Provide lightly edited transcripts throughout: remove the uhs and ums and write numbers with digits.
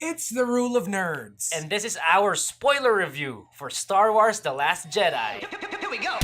It's the rule of nerds. And this is our spoiler review for Star Wars The Last Jedi. Here we go.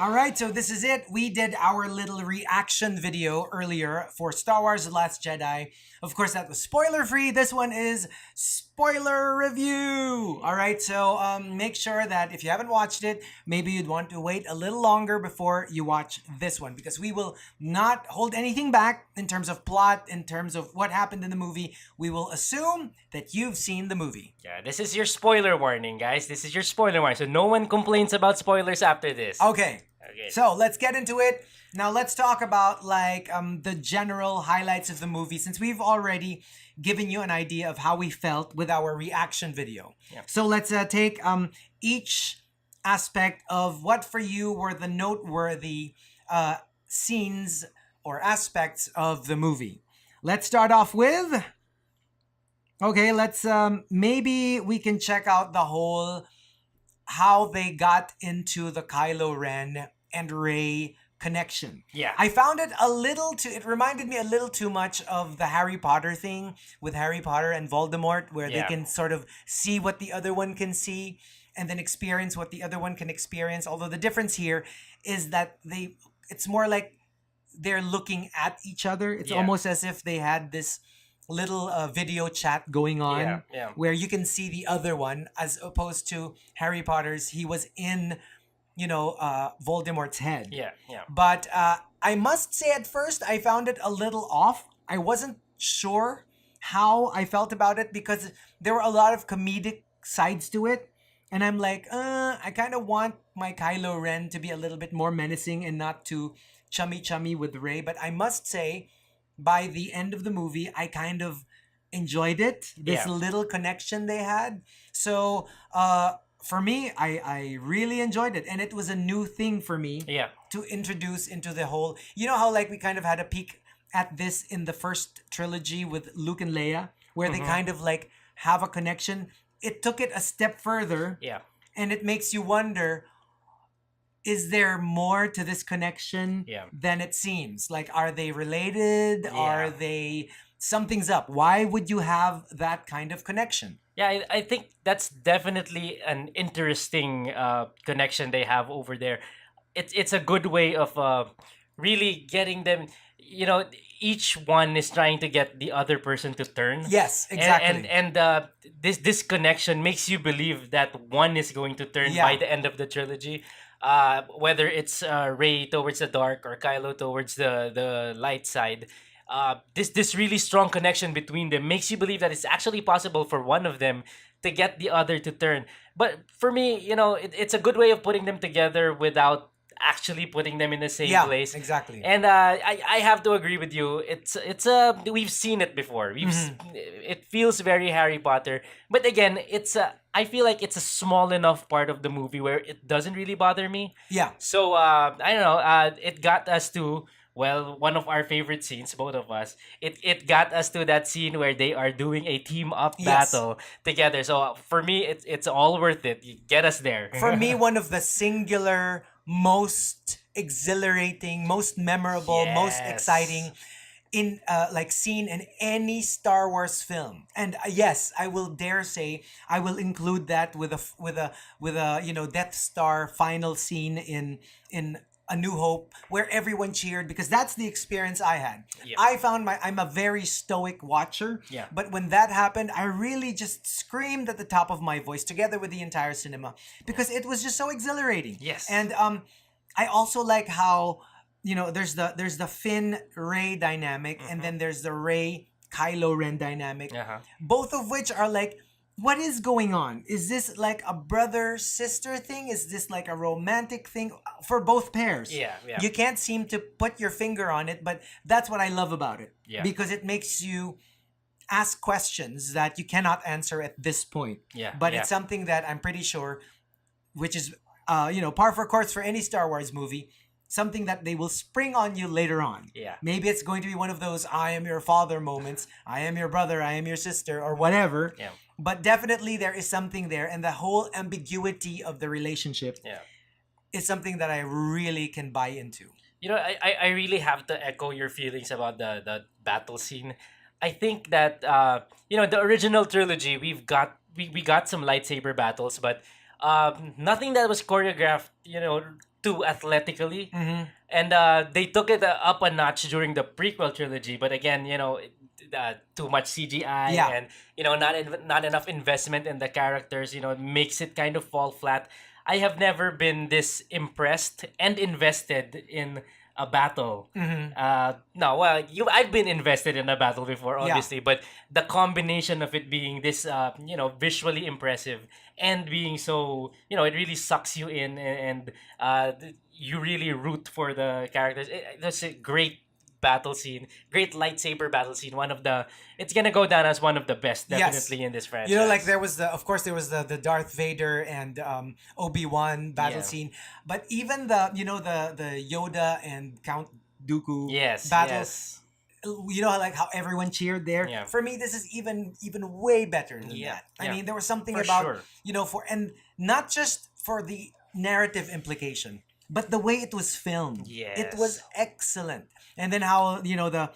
Alright, so this is it. We did our little reaction video earlier for Star Wars The Last Jedi. Of course, that was spoiler free. This one is spoiler review. Alright, so make sure that if you haven't watched it, maybe you'd want to wait a little longer before you watch this one, because we will not hold anything back in terms of plot, in terms of what happened in the movie. We will assume that you've seen the movie. Yeah, this is your spoiler warning, guys. This is your spoiler warning. So no one complains about spoilers after this. Okay. Okay. So let's get into it. Now let's talk about the general highlights of the movie, since we've already given you an idea of how we felt with our reaction video. Yeah. So let's take each aspect of what for you were the noteworthy scenes or aspects of the movie. Let's start off with... Okay, let's maybe we can check out the whole how they got into the Kylo Ren and Rey connection. Yeah. I found it it reminded me a little too much of the Harry Potter thing with Harry Potter and Voldemort, where they Yeah. can sort of see what the other one can see and then experience what the other one can experience. Although the difference here is that it's more like they're looking at each other. It's Yeah. almost as if they had this little video chat going on Yeah. where you can see the other one, as opposed to Harry Potter's, he was in Voldemort's head. Yeah. But I must say, at first I found it a little off. I wasn't sure how I felt about it, because there were a lot of comedic sides to it, and I'm like, I kind of want my Kylo Ren to be a little bit more menacing and not too chummy with Rey. But I must say, by the end of the movie, I kind of enjoyed it. This Yeah. little connection they had. So for me, I really enjoyed it. And it was a new thing for me Yeah. to introduce into the whole... You know how we kind of had a peek at this in the first trilogy with Luke and Leia, where they kind of have a connection. It took it a step further. Yeah. And it makes you wonder, is there more to this connection Yeah. than it seems? Are they related? Yeah. Are they... Something's up. Why would you have that kind of connection? Yeah, I think that's definitely an interesting connection they have over there. It's a good way of really getting them. Each one is trying to get the other person to turn. Yes, exactly. And this connection makes you believe that one is going to turn Yeah. by the end of the trilogy. Whether it's Rey towards the dark or Kylo towards the light side. This really strong connection between them makes you believe that it's actually possible for one of them to get the other to turn. But for me, it's a good way of putting them together without actually putting them in the same Yeah, place. exactly. And I have to agree with you. It's we've seen it before. It feels very Harry Potter, but again, I feel like it's a small enough part of the movie where it doesn't really bother me. Yeah. So I don't know. It got us to one of our favorite scenes, both of us. It got us to that scene where they are doing a team up Yes. battle together. So for me, it's all worth it. You get us there. For me, one of the singular, most exhilarating, most memorable, most Yes. exciting in scene in any Star Wars film. And yes, I will dare say I will include that with a Death Star final scene in A New Hope, where everyone cheered, because that's the experience I had. Yeah. I found I'm a very stoic watcher. Yeah. But when that happened, I really just screamed at the top of my voice together with the entire cinema, because it was just so exhilarating. Yes. And I also like how there's the Finn Rey dynamic, and then there's the Rey Kylo Ren dynamic. Uh-huh. Both of which are what is going on? Is this like a brother-sister thing? Is this like a romantic thing for both pairs? Yeah. You can't seem to put your finger on it, but that's what I love about it. Yeah. Because it makes you ask questions that you cannot answer at this point. Yeah, But yeah. it's something that I'm pretty sure, which is, par for course for any Star Wars movie, something that they will spring on you later on. Yeah. Maybe it's going to be one of those I am your father moments, I am your brother, I am your sister, or whatever. Yeah. But definitely there is something there, and the whole ambiguity of the relationship Yeah. is something that I really can buy into. I really have to echo your feelings about the battle scene. I think that the original trilogy, we got some lightsaber battles, but nothing that was choreographed, too athletically. Hmm. And they took it up a notch during the prequel trilogy, but again, too much CGI, Yeah. and not enough investment in the characters, makes it kind of fall flat. I have never been this impressed and invested in a battle. Hmm. No, well, I've been invested in a battle before, Yeah. obviously, but the combination of it being this, visually impressive, and being so, it really sucks you in, and you really root for the characters. That's a great battle scene, great lightsaber battle scene. It's gonna go down as one of the best, Yes. definitely, in this Like franchise. there was of course, there was the Darth Vader and Obi-Wan battle Yeah. scene, but even the Yoda and Count Dooku Yes. battle, Yes. like how everyone cheered there. Yeah. For me, this is even way better than Yeah. that. I Yeah. mean, there was something For about, sure. for, and not just for the narrative implication, but the way it was filmed. It was Yes. excellent. And then how, the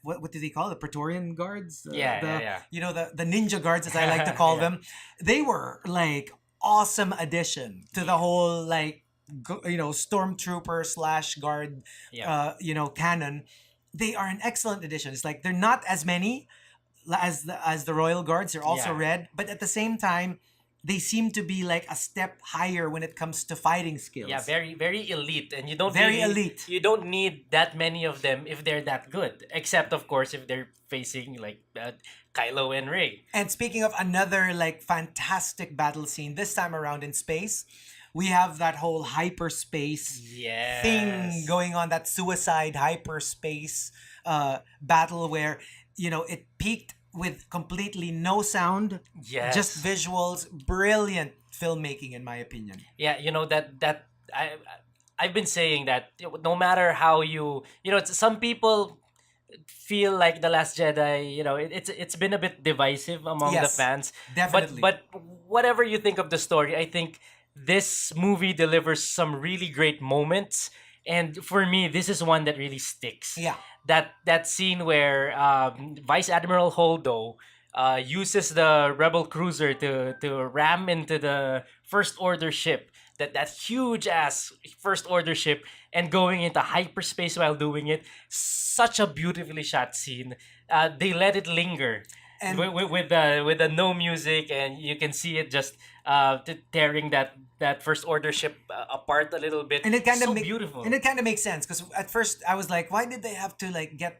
what do they call it? The Praetorian guards, Yeah. Yeah. the Yeah. the ninja guards, as I like to call Yeah. them. They were like awesome addition to the whole, like, stormtrooper slash guard, Yeah. canon. They are an excellent addition. It's like they're not as many as the royal guards. They're also Yeah. red, but at the same time, they seem to be like a step higher when it comes to fighting Yeah, skills. very very elite, and you don't Very really elite. you don't need that many of them if they're that good, except of course if they're facing like Kylo and Rey. And speaking of another like fantastic battle scene, this time around in space, we have that whole hyperspace thing Yes. going on, that suicide hyperspace battle where, it peaked with completely no sound, just Yes. visuals. Brilliant filmmaking, in my opinion. Yeah, that I've been saying that no matter how some people feel like the Last Jedi, it's been a bit divisive among the Yes, fans. But definitely. whatever you think of the story, I think this movie delivers some really great moments. And for me, this is one that really sticks. Yeah. That scene where Vice Admiral Holdo uses the rebel cruiser to ram into the First Order ship. That huge ass First Order ship, and going into hyperspace while doing it. Such a beautifully shot scene. They let it linger And with the no music, and you can see it just tearing that First Order ship apart a little bit. and it kind of So make beautiful. and it kind of makes sense, because at first I was like, why did they have to like get,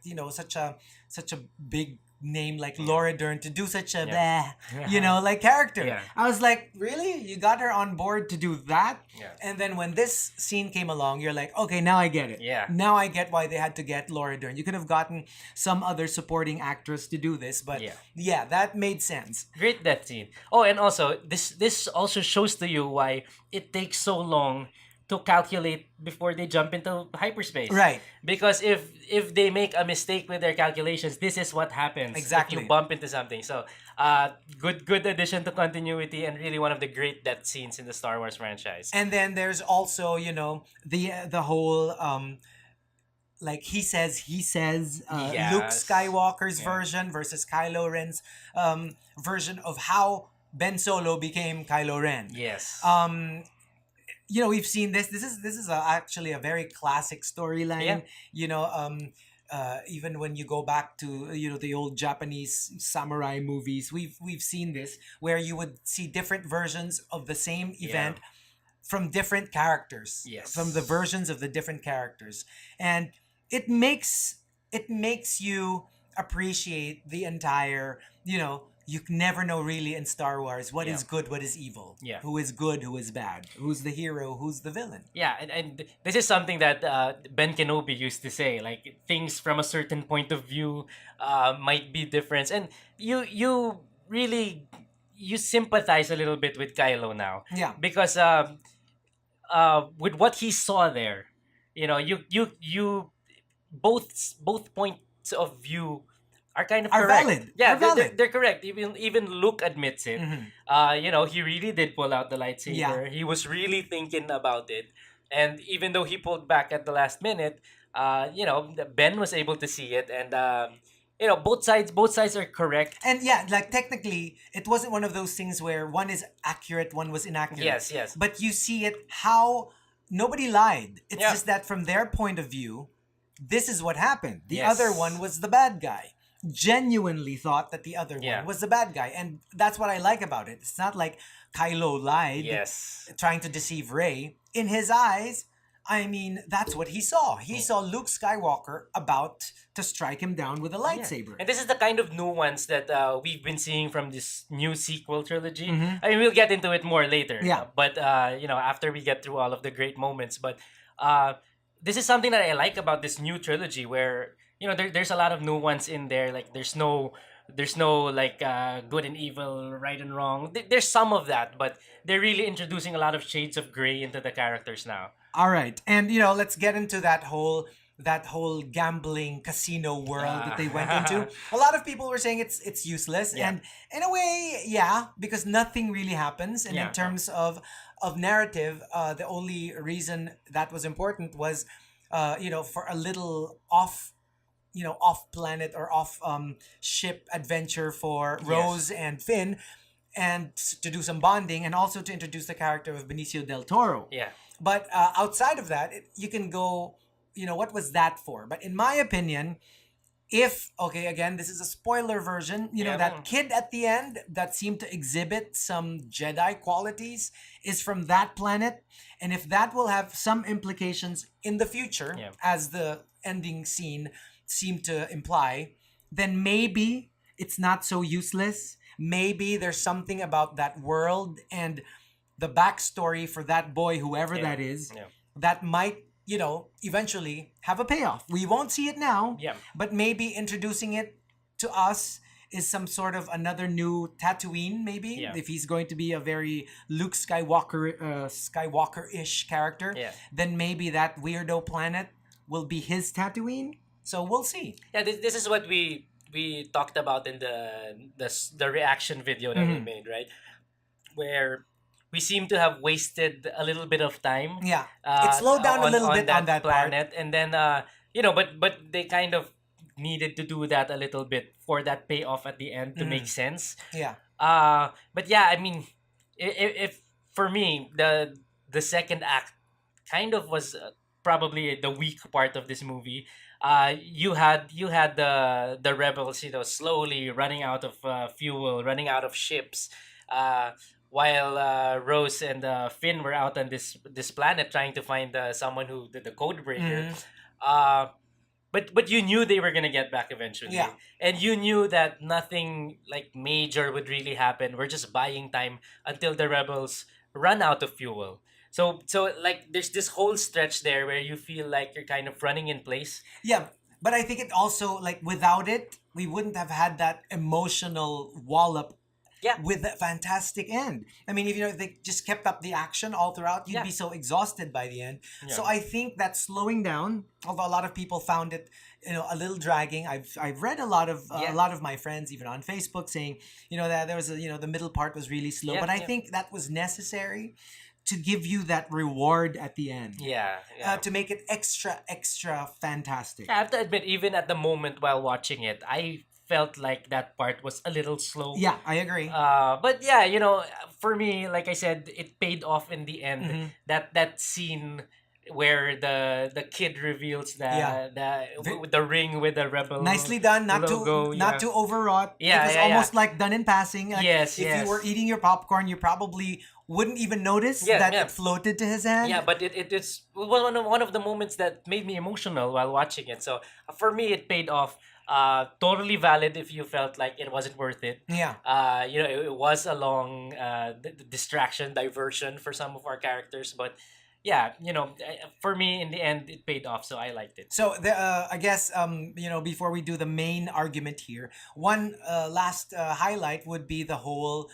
such a big name like Laura Dern to do such a Yeah. blah, like character? Yeah. I was like, really, you got her on board to do that? Yeah. And then when this scene came along, you're like, okay, now I get it. Yeah. Now I get why they had to get Laura Dern. You could have gotten some other supporting actress to do this, but Yeah. yeah, that made sense. Great death scene. Oh, and also this also shows to you why it takes so long to calculate before they jump into hyperspace. Right. Because if they make a mistake with their calculations, this is what happens. Exactly. If you bump into something. So, good addition to continuity, and really one of the great death scenes in the Star Wars franchise. And then there's also, the whole like he says Luke Yes. Skywalker's Yeah. version versus Kylo Ren's version of how Ben Solo became Kylo Ren. Yes. We've seen this. This is actually a very classic storyline. Yeah. Even when you go back to, the old Japanese samurai movies, we've seen this, where you would see different versions of the same event from different characters. Yes. From the versions of the different characters, and it makes you appreciate the entire, you never know really in Star Wars what is Yeah. good, what is evil, Yeah. who is good, who is bad, who's the hero, who's the villain. Yeah, and this is something that Ben Kenobi used to say. Like, things from a certain point of view might be different, and you really you sympathize a little bit with Kylo now, Yeah. because with what he saw there, you both points of view are kind of Are correct. valid. Yeah, Are valid. they're correct. Even Luke admits it. Mhm. He really did pull out the Yeah. lightsaber. He was really thinking about it, and even though he pulled back at the last minute, Ben was able to see it, and both sides are correct. And yeah, like technically, it wasn't one of those things where one is accurate, one was inaccurate. Yes, yes, But you see it how nobody lied. It's yeah, just that from their point of view, this is what happened. The other one yes, was the bad guy. Genuinely thought that the other one yeah, was the bad guy. And that's what I like about it. It's not like Kylo lied, yes. trying to deceive Rey. In his eyes, I mean, that's what he saw. He saw Luke Skywalker about to strike him down with a Yeah. lightsaber. And this is the kind of nuance that we've been seeing from this new sequel trilogy. Mhm. I mean, we'll get into it more later. Yeah. But after we get through all of the great moments, but uh, this is something that I like about this new trilogy, where there's a lot of nuance in there. Like there's no like good and evil, right and wrong. There's some of that, but they're really introducing a lot of shades of gray into the characters now. All right. And let's get into that whole gambling casino world that they went into. A lot of people were saying it's useless, Yeah. and in a way, yeah, because nothing really happens. And Yeah, in terms of narrative, the only reason that was important was for a little off planet or off ship adventure for Yes. Rose and Finn, and to do some bonding, and also to introduce the character of Benicio del Toro. Yeah. But outside of that, you can go, what was that for? But in my opinion, okay, again, this is a spoiler version, Yeah. that kid at the end that seemed to exhibit some Jedi qualities is from that planet. And if that will have some implications in the future, Yeah. as the ending scene seemed to imply, then maybe it's not so useless. Maybe there's something about that world and the backstory for that boy, whoever Yeah. that is, Yeah. that might, eventually have a payoff. We won't see it now, Yeah. but maybe introducing it to us is some sort of another new Tatooine, maybe, Yeah. if he's going to be a very Luke Skywalker-ish character, Yeah. then maybe that weirdo planet will be his Tatooine. So we'll see. Yeah, this is what we talked about in the reaction video that we Mhm. made, right? Where we seem to have wasted a little bit of time Yeah, it slowed down a little on bit on that part. planet, and then but they kind of needed to do that a little bit for that payoff at the end to make sense. Yeah. But yeah, I mean, if for me the second act kind of was probably the weak part of this movie. You had the rebels, slowly running out of fuel, running out of ships, uh, while Rose and Finn were out on this planet trying to find someone who did the code breaker. Mhm. Uh, but you knew they were gonna get back eventually, Yeah. and you knew that nothing like major would really happen. We're just buying time until the rebels run out of fuel. So like there's this whole stretch there where you feel like you're kind of running in place. Yeah, but I think it also, like, without it, we wouldn't have had that emotional wallop Yeah. with a fantastic end. I mean, if they just kept up the action all throughout, you'd Yeah. be so exhausted by the end. Yeah. So I think that slowing down, although a lot of people found it, a little dragging. I've read a lot of Yeah. a lot of my friends, even on Facebook, saying, that there was the middle part was really slow. Yeah, But I yeah. think that was necessary to give you that reward at the end. Yeah, yeah. To make it extra fantastic. I have to admit, even at the moment while watching it, I felt like that part was a little slow. Yeah, I agree. But yeah, for me, like I said, it paid off in the end. Mhm. That scene where the kid reveals Yeah. the ring with the rebel Nicely done, not logo, too not yeah. too overwrought. Yeah, It was yeah, yeah. almost like done in passing. Like, Yes, if yes. you were eating your popcorn, you probably wouldn't even notice Yeah, that yeah. it floated to his hand. Yeah, but it's one of the moments that made me emotional while watching it. So for me, it paid off. Totally valid if you felt like it wasn't worth it. Yeah. It was a long distraction, diversion for some of our characters, but yeah, for me in the end, it paid off, so I liked it. So I guess before we do the main argument here, one last highlight would be the whole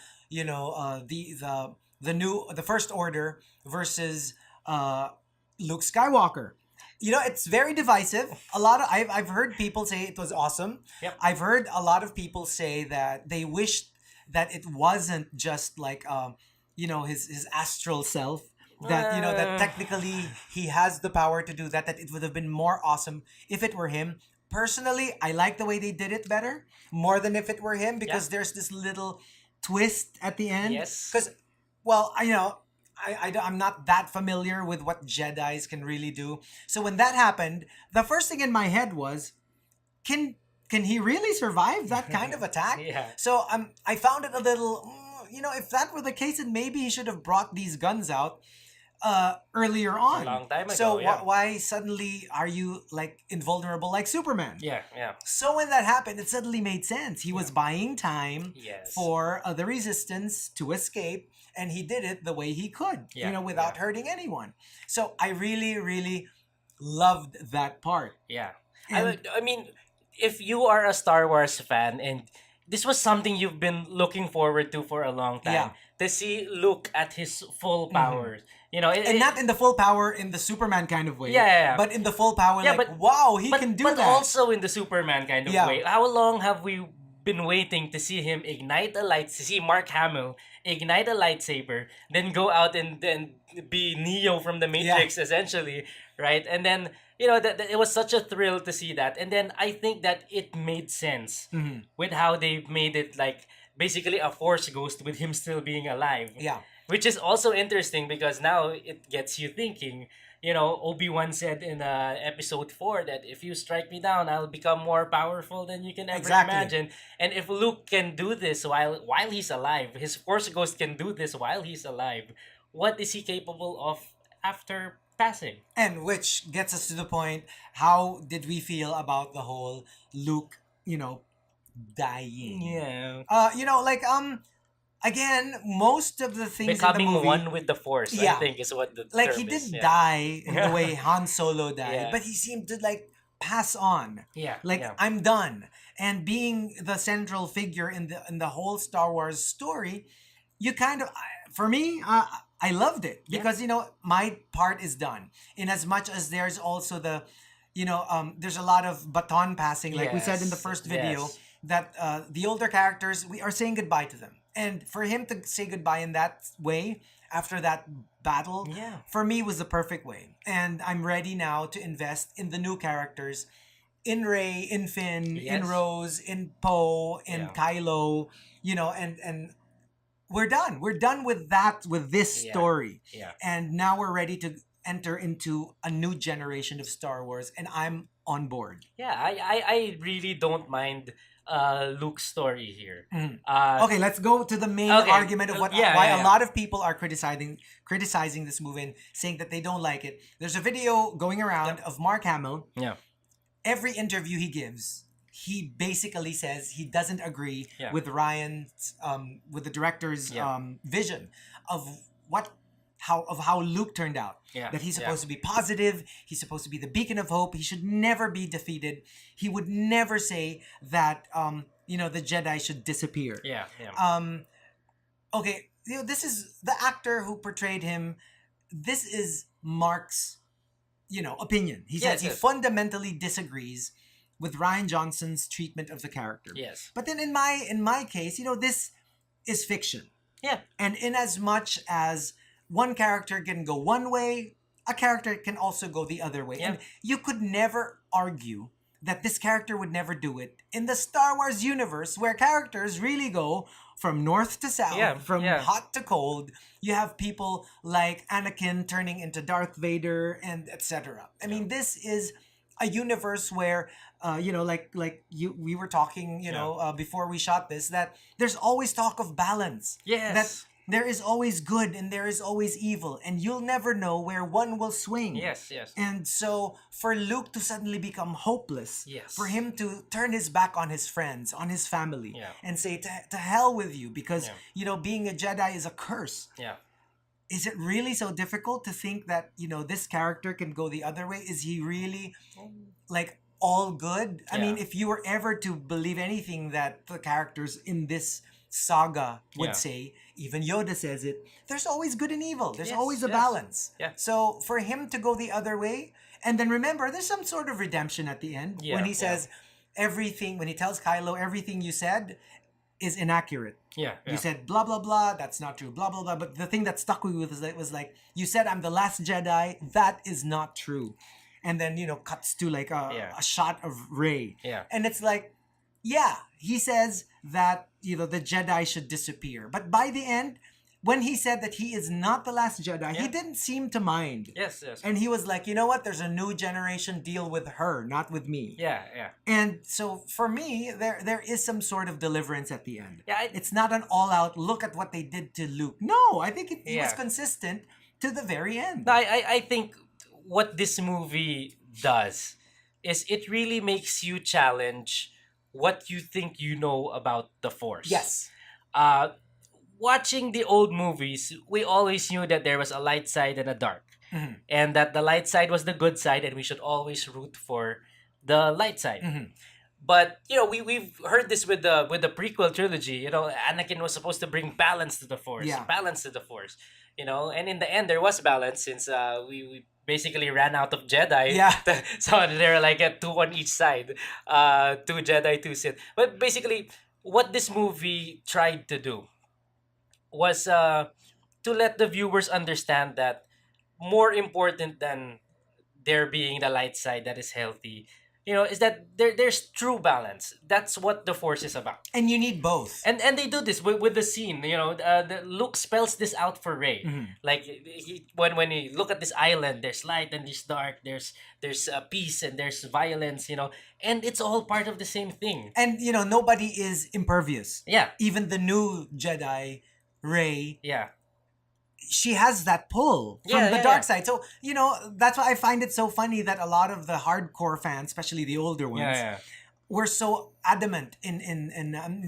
the First Order versus Luke Skywalker. It's very divisive. I've heard people say it was awesome. Yep. I've heard a lot of people say that they wished that it wasn't just like his astral self, that that Uh, technically he has the power to do that, that it would have been more awesome if it were him. Personally, I like the way they did it better more than if it were him, yeah. because there's this little twist at the end. Yes. Because, well, I'm not that familiar with what Jedis can really do. So when that happened, the first thing in my head was, can can he really survive that kind of attack? Yeah. So I found it a little, if that were the case, then maybe he should have brought these guns out earlier A on. long time So ago. Yeah. why suddenly are you like invulnerable like Superman? Yeah. Yeah. So when that happened, it suddenly made sense. He was buying time Yes. for the resistance to escape, and he did it the way he could, Yeah, without yeah. hurting anyone. So I really, really loved that part. Yeah. And I mean, if you are a Star Wars fan and this was something you've been looking forward to for a long time, Yeah. to see Luke at his full Mhm. powers, and not in the full power in the Superman kind of way. Yeah, yeah, yeah. But in the full power, Yeah, like, but- wow, he can do but that. also in the Superman kind of Yeah. way. How long have we been waiting to see him ignite a light, to see Mark Hamill ignite a lightsaber, then go out and then be Neo from the Matrix, essentially, right? And then that it was such a thrill to see that, and then I think that it made sense Mhm. with how they made it like basically a Force ghost with him still being alive. Yeah. Which is also interesting because now it gets you thinking. Obi-Wan said in episode 4 that if you strike me down, I'll become more powerful than you can ever Exactly. imagine. And if Luke can do this while he's alive, his Force Ghost can do this while he's alive, what is he capable of after passing? And which gets us to the point, how did we feel about the whole Luke, dying? Yeah. Again, most of the things Becoming in the movie, one with the Force, I Yeah. think is what the like term he is. did Yeah. die in the way Han Solo died, Yeah. but he seemed to like pass on. Yeah. Like, yeah. I'm done. And being the central figure in the whole Star Wars story, you kind of, for me, I loved it Yeah. because my part is done. In as much as there's also the, there's a lot of baton passing, like we said in the Yes, first video, yes. that the older characters, we are saying goodbye to them, and for him to say goodbye in that way after that battle, Yeah. for me was the perfect way. And I'm ready now to invest in the new characters, in Rey, in Finn, in Yes. Rose, in Poe, in Yeah. Kylo, and we're done. We're done with that, with this Yeah. story. Yeah. And now we're ready to enter into a new generation of Star Wars, and I'm on board. Yeah, I really don't mind Luke's story here. Mhm. Uh, Okay, let's go to the main Okay, argument of why yeah. a lot of people are criticizing this movie and saying that they don't like it. There's a video going around of Mark Hamill. Yeah. Every interview he gives, he basically says he doesn't agree Yeah. with Ryan's with the director's Yeah. vision of how Luke turned out. Yeah. That he's Yeah. supposed to be positive, he's supposed to be the beacon of hope, he should never be defeated. He would never say that the Jedi should disappear. Yeah. Yeah. Okay, this is the actor who portrayed him. This is Mark's, opinion. He says Yes, he yes. fundamentally disagrees with Ryan Johnson's treatment of the character. Yes. But then in my case, this is fiction. Yeah. And in as much as one character can go one way, a character can also go the other way. Yeah. And you could never argue that this character would never do it in the Star Wars universe, where characters really go from north to south, Yeah, from yeah. hot to cold. You have people like Anakin turning into Darth Vader, and etc. I mean, this is a universe where we were talking, before we shot this, that there's always talk of balance. Yes. That there is always good and there is always evil, and you'll never know where one will swing. Yes. Yes. And so for Luke to suddenly become hopeless, Yes. for him to turn his back on his friends, on his family, Yeah. and say to hell with you, because Yeah. being a Jedi is a curse. Yeah. Is it really so difficult to think that this character can go the other way? Is he really like all good? I Yeah. mean, if you were ever to believe anything that the characters in this saga would Yeah. say, even Yoda says it, there's always good and evil. There's Yes, always a yes. balance. Yeah. So for him to go the other way, and then remember, there's some sort of redemption at the end when Yeah, he says everything, when he tells Kylo, everything you said is inaccurate. Yeah. You said blah blah blah. That's not true. Blah blah blah. But the thing that stuck with me was like, you said I'm the last Jedi. That is not true. And then cuts to like Yeah. a shot of Rey. Yeah. And it's like, yeah, he says that the Jedi should disappear. But by the end, when he said that he is not the last Jedi, he Yeah. didn't seem to mind. Yes. Yes. And he was like, you know what? There's a new generation. Deal with her, not with me. Yeah. Yeah. And so for me, there is some sort of deliverance at the end. Yeah. It's not an all-out look at what they did to Luke. No, I think he was Yeah. consistent to the very end. No, I think what this movie does is it really makes you challenge what you think you know about the Force. Yes. Uh, watching the old movies, we always knew that there was a light side and a dark, Mhm. and that the light side was the good side, and we should always root for the light side. Mhm. But we've heard this with the prequel trilogy. Anakin was supposed to bring balance to the Force, Yeah. balance to the Force. And in the end there was balance since we basically ran out of Jedi. Yeah. So they're like at two on each side, two Jedi, two Sith. But basically, what this movie tried to do was to let the viewers understand that more important than there being the light side that is healthy, is that there's true balance. That's what the Force is about. And you need both. And they do this with the scene. The Luke spells this out for Rey. Like when you look at this island, there's light and there's dark. There's peace and there's violence. And it's all part of the same thing. And nobody is impervious. Yeah, Even the new Jedi, Rey, yeah, she has that pull from Yeah, the yeah, dark yeah. side. So, that's why I find it so funny that a lot of the hardcore fans, especially the older ones, yeah. were so adamant in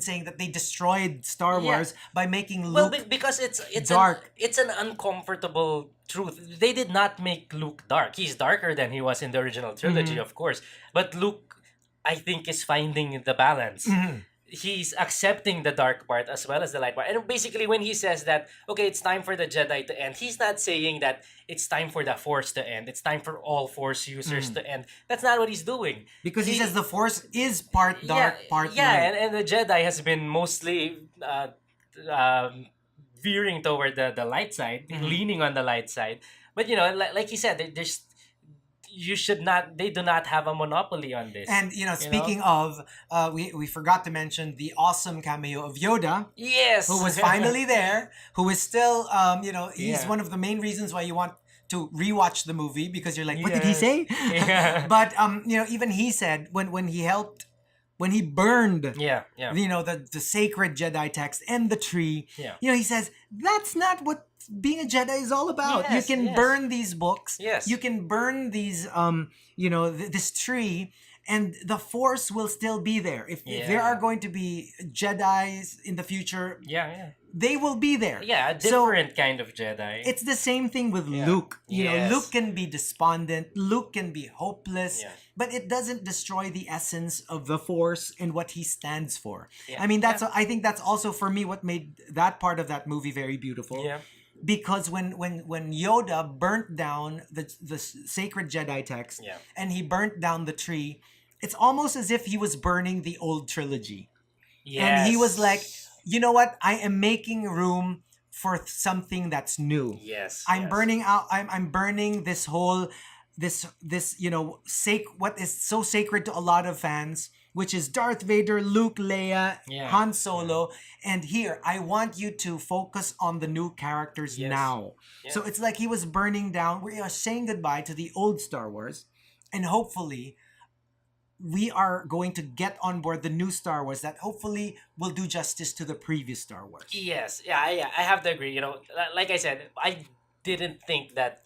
saying that they destroyed Star Yeah. Wars by making Well, Luke because it's dark. it's an uncomfortable truth. They did not make Luke dark. He's darker than he was in the original trilogy, Mm-hmm. of course. But Luke, I think, is finding the balance. Mhm. He's accepting the dark part as well as the light part. And basically, when he says that, okay, it's time for the Jedi to end, he's not saying that it's time for the Force to end. It's time for all Force users to end. That's not what he's doing. Because he says the Force is part dark, part yeah, light. and the Jedi has been mostly veering toward the light side, leaning on the light side. But like you said, there's they do not have a monopoly on this. And speaking of, we forgot to mention the awesome cameo of Yoda, yes, who was finally there, who is still, he's Yeah. one of the main reasons why you want to rewatch the movie, because you're like, what did he say? Yeah. But even he said when he burned yeah, yeah. the sacred Jedi text and the tree, Yeah. he says that's not what being a Jedi is all about. Yes, You can yes. burn these books. Yes. You can burn these this tree, and the Force will still be there. If there Yeah. are going to be Jedis in the future, Yeah. they will be there. Yeah, a So, different kind of Jedi. it's the same thing with Yeah. Luke. Yes. Luke can be despondent. Luke can be hopeless. Yeah. But it doesn't destroy the essence of the Force and what he stands for. Yeah. I mean, I think that's also for me what made that part of that movie very beautiful. Yeah. Because when Yoda burnt down the sacred Jedi text, Yeah. and he burnt down the tree, it's almost as if he was burning the old trilogy. And he was like, you know what? I am making room for something that's new. Yes. I'm yes. burning out. I'm burning this whole this what is so sacred to a lot of fans, which is Darth Vader, Luke, Leia, Yeah. Han Solo, and here I want you to focus on the new characters Yes. now. Yeah. So it's like he was burning down. We are saying goodbye to the old Star Wars, and hopefully we are going to get on board the new Star Wars that hopefully will do justice to the previous Star Wars. Yes, yeah, I have to agree. Like I said, I didn't think that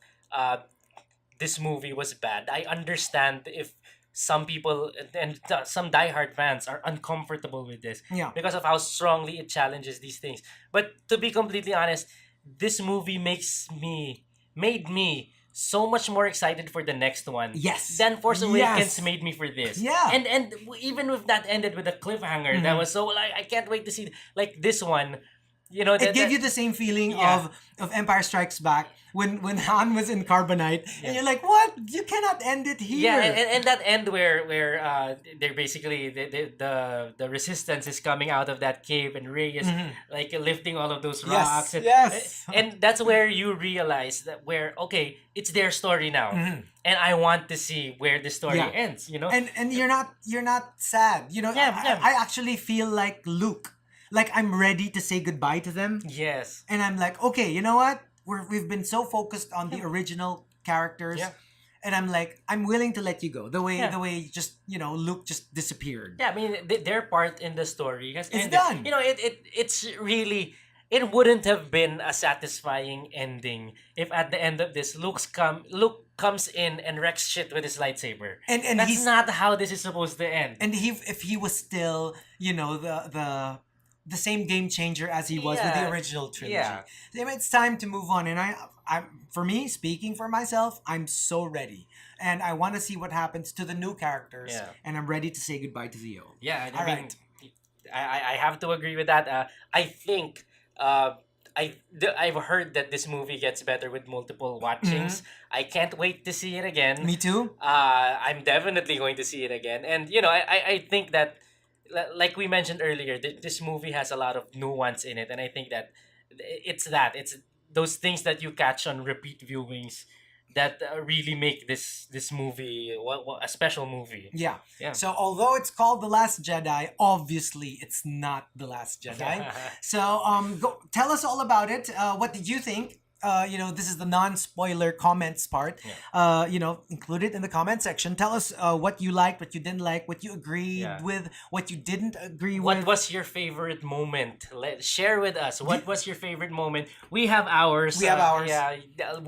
this movie was bad. I understand if some people and some diehard fans are uncomfortable with this Yeah. because of how strongly it challenges these things. But to be completely honest, this movie made me so much more excited for the next one Yes. than Force Awakens Yes. made me for this. Yeah. And even if that ended with a cliffhanger, that was so like I can't wait to see like this one. You know It that gave you the same feeling Yeah. of Empire Strikes Back when Han was in Carbonite, and you're like, what? You cannot end it here. Yeah, and that end where they're basically the resistance is coming out of that cave and Rey is like lifting all of those rocks Yes, yes. and that's where you realize that where okay it's their story now and I want to see where the story Yeah. ends. You know, And you're not sad. You know, Yeah, yeah. I actually feel like Luke. Like I'm ready to say goodbye to them. yes, And I'm like, okay, you know what? We've been so focused on the original characters. Yeah. And I'm like, I'm willing to let you go. The way Yeah. just, Luke just disappeared. yeah. I mean, their part in the story has It's ended. done. You know, it's really. It wouldn't have been a satisfying ending if at the end of this, Luke comes in and wrecks shit with his lightsaber. And That's he's not how this is supposed to end. and if he was still, the same game changer as he was with the Yeah. original trilogy. Yeah. Then it's time to move on. And I'm for me, speaking for myself, I'm so ready. And I want to see what happens to the new characters. Yeah. And I'm ready to say goodbye to Theo. Yeah, I All mean, right. I have to agree with that. I think I've heard that this movie gets better with multiple watchings. I can't wait to see it again. Me too. I'm definitely going to see it again, and you know, I think that like we mentioned earlier, this movie has a lot of nuance in it, and I think that it's those things that you catch on repeat viewings that really make this movie a special movie. Yeah. Yeah. So although it's called The Last Jedi, obviously it's not The Last Jedi. So go tell us all about it. What did you think? This is the non-spoiler comments part. Include it in the comment section. Tell us what you liked, what you didn't like, what you agreed Yeah. with, what you didn't agree What with. was your favorite moment? Share with us. What was your favorite moment? We have ours. We have ours. Yeah,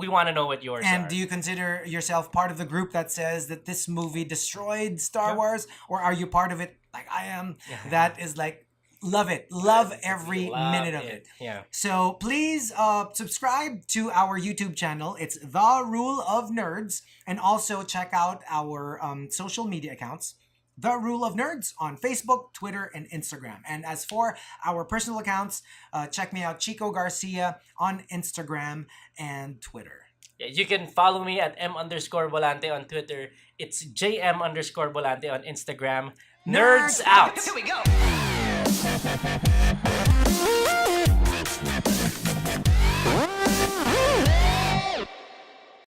we want to know what yours And are. do you consider yourself part of the group that says that this movie destroyed Star Yeah. Wars, or are you part of it like I am? That is like love it, love every Love minute of it. Yeah. So please subscribe to our YouTube channel. It's The Rule of Nerds. And also check out our social media accounts. The Rule of Nerds on Facebook, Twitter, and Instagram. And as for our personal accounts, check me out, Chico Garcia, on Instagram and Twitter. Yeah, you can follow me at M_Volante on Twitter. It's JM_Volante on Instagram. Nerds out. Here we go.